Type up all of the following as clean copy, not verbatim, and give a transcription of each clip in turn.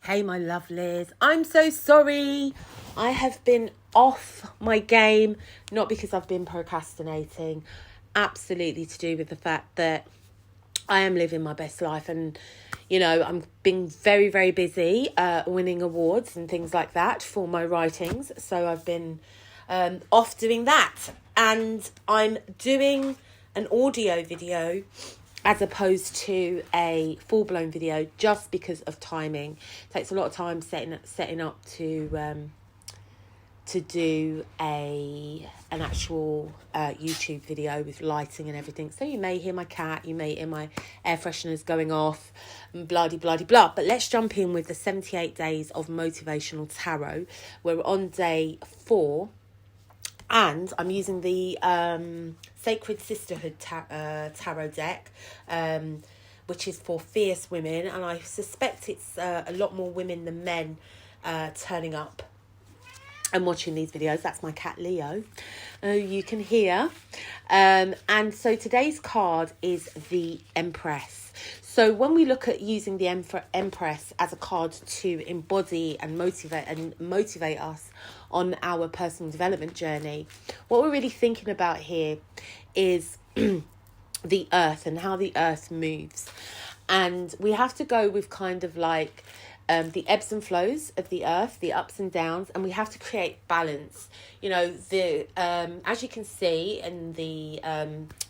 Hey, my lovelies. I'm so sorry. I have been off my game, not because I've been procrastinating, absolutely to do with the fact that I am living my best life and, I'm being very, very busy winning awards and things like that for my writings. So I've been off doing that, and I'm doing an audio video as opposed to a full-blown video just because of timing. It takes a lot of time setting up to do an actual YouTube video with lighting and everything. So you may hear my cat, you may hear my air fresheners going off, blah. But let's jump in with the 78 days of Motivational Tarot. We're on day 4. And I'm using the Sacred Sisterhood tarot deck, which is for fierce women. And I suspect it's a lot more women than men turning up and watching these videos. That's my cat Leo, you can hear. And so today's card is the Empress. So when we look at using the Empress as a card to embody and motivate us on our personal development journey, what we're really thinking about here is the earth and how the earth moves. And we have to go with kind of like the ebbs and flows of the earth, the ups and downs, and we have to create balance. As you can see in the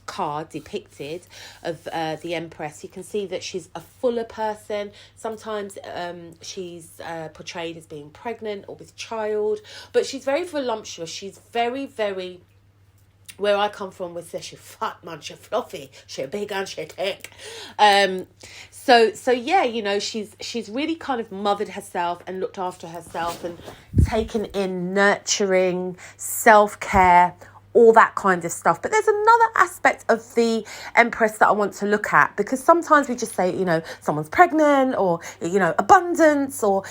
card depicted of the Empress, you can see that she's a fuller person. Sometimes she's portrayed as being pregnant or with child, but she's very voluptuous. She's very, very... Where I come from, we say she's fat, man, she's fluffy, she's big and she's thick. So yeah, she's really kind of mothered herself and looked after herself and taken in nurturing, self-care, all that kind of stuff. But there's another aspect of the Empress that I want to look at, because sometimes we just say, someone's pregnant, or, abundance, or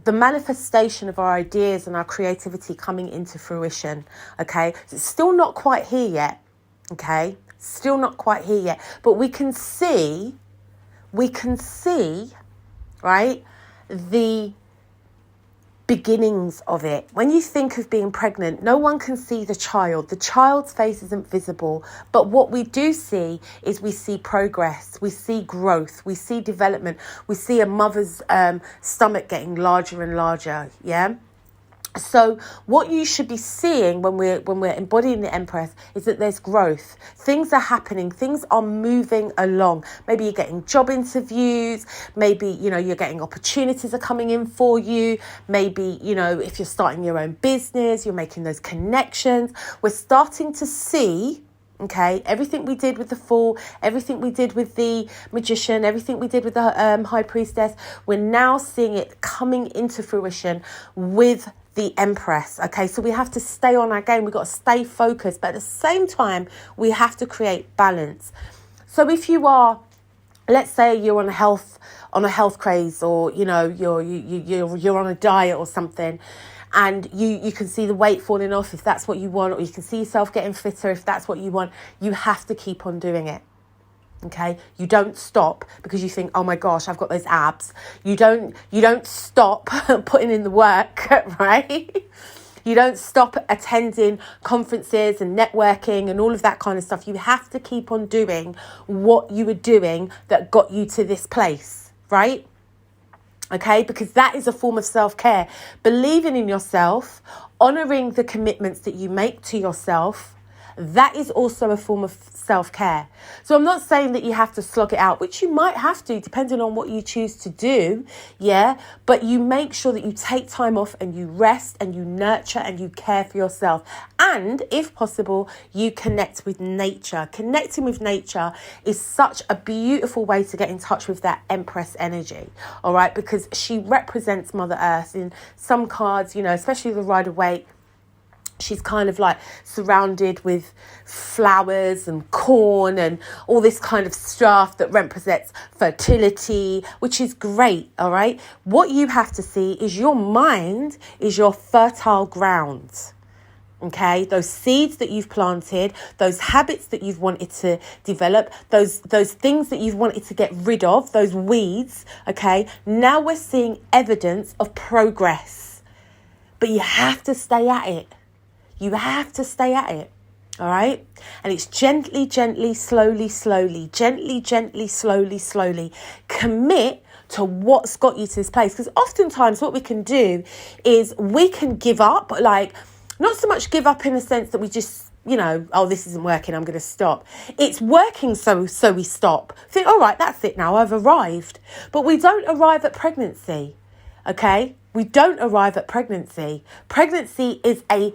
the manifestation of our ideas and our creativity coming into fruition. Okay. So it's still not quite here yet. Okay. Still not quite here yet, but we can see, right, the beginnings of it. When you think of being pregnant, no one can see the child. The child's face isn't visible, but what we do see is we see progress, we see growth, we see development, we see a mother's stomach getting larger and larger. Yeah. So what you should be seeing when we're embodying the Empress is that there's growth. Things are happening. Things are moving along. Maybe you're getting job interviews. Maybe, you're getting opportunities are coming in for you. Maybe, if you're starting your own business, you're making those connections. We're starting to see, okay, everything we did with the Fool, everything we did with the Magician, everything we did with the High Priestess, we're now seeing it coming into fruition with the Empress. Okay, so we have to stay on our game. We've got to stay focused, but at the same time, we have to create balance. So if you are, let's say you're on a health craze, or you're on a diet or something, and you can see the weight falling off if that's what you want, or you can see yourself getting fitter if that's what you want, you have to keep on doing it. Okay, you don't stop because you think, oh my gosh, I've got those abs. You don't stop putting in the work, right? You don't stop attending conferences and networking and all of that kind of stuff. You have to keep on doing what you were doing that got you to this place, right? Okay, because that is a form of self-care. Believing in yourself, honouring the commitments that you make to yourself, that is also a form of self-care. So I'm not saying that you have to slog it out, which you might have to, depending on what you choose to do. Yeah. But you make sure that you take time off and you rest and you nurture and you care for yourself. And if possible, you connect with nature. Connecting with nature is such a beautiful way to get in touch with that Empress energy. All right. Because she represents Mother Earth in some cards, especially the Rider-Waite. She's kind of like surrounded with flowers and corn and all this kind of stuff that represents fertility, which is great, all right? What you have to see is your mind is your fertile ground, Okay, those seeds that you've planted, those habits that you've wanted to develop, those things that you've wanted to get rid of, those weeds, okay, now we're seeing evidence of progress. But you have to stay at it. You have to stay at it. All right. And it's gently, slowly, slowly. Commit to what's got you to this place. Because oftentimes what we can do is we can give up, like, not so much give up in the sense that we just, oh, this isn't working, I'm going to stop. It's working, so we stop. Think, all right, that's it now, I've arrived. But we don't arrive at pregnancy, okay? We don't arrive at pregnancy. Pregnancy is a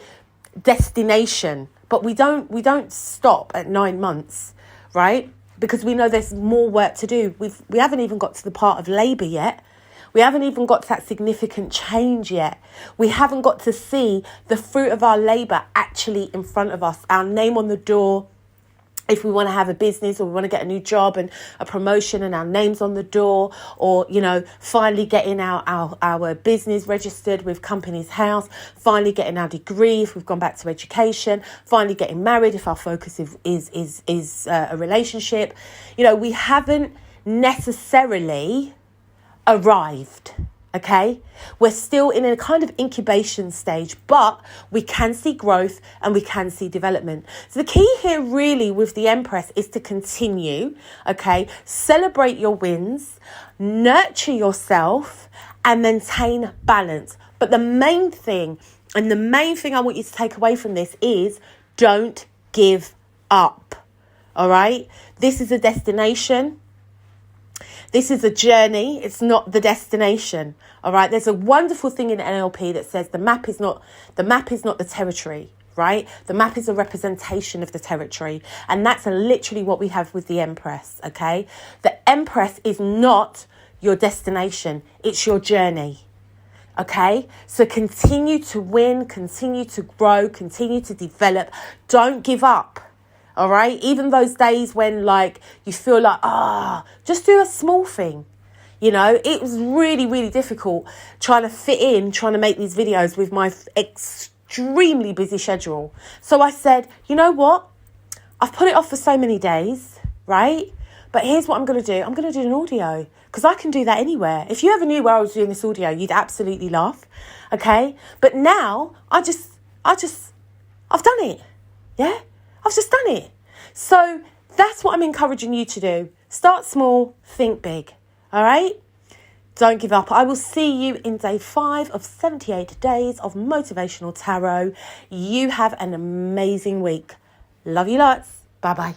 destination, but we don't stop at 9 months, right? Because we know there's more work to do. We haven't even got to the part of labour yet. We haven't even got to that significant change yet. We haven't got to see the fruit of our labour actually in front of us, our name on the door. If we want to have a business or we want to get a new job and a promotion and our name's on the door, or, finally getting our business registered with Companies House, finally getting our degree if we've gone back to education, finally getting married if our focus is a relationship. We haven't necessarily arrived, okay? We're still in a kind of incubation stage, but we can see growth and we can see development. So the key here really with the Empress is to continue, okay? Celebrate your wins, nurture yourself and maintain balance. But the main thing I want you to take away from this is don't give up, all right? This is a destination. This is a journey. It's not the destination. All right. There's a wonderful thing in NLP that says the map is not the territory, right? The map is a representation of the territory. And that's literally what we have with the Empress. Okay. The Empress is not your destination. It's your journey. Okay. So continue to win, continue to grow, continue to develop. Don't give up. All right. Even those days when you feel just do a small thing. It was really, really difficult trying to make these videos with my extremely busy schedule. So I said, you know what? I've put it off for so many days, right? But here's what I'm going to do. I'm going to do an audio because I can do that anywhere. If you ever knew where I was doing this audio, you'd absolutely laugh. Okay. But now I've done it. Yeah. I've just done it. So that's what I'm encouraging you to do. Start small, think big. All right? Don't give up. I will see you in day 5 of 78 days of Motivational Tarot. You have an amazing week. Love you lots. Bye-bye.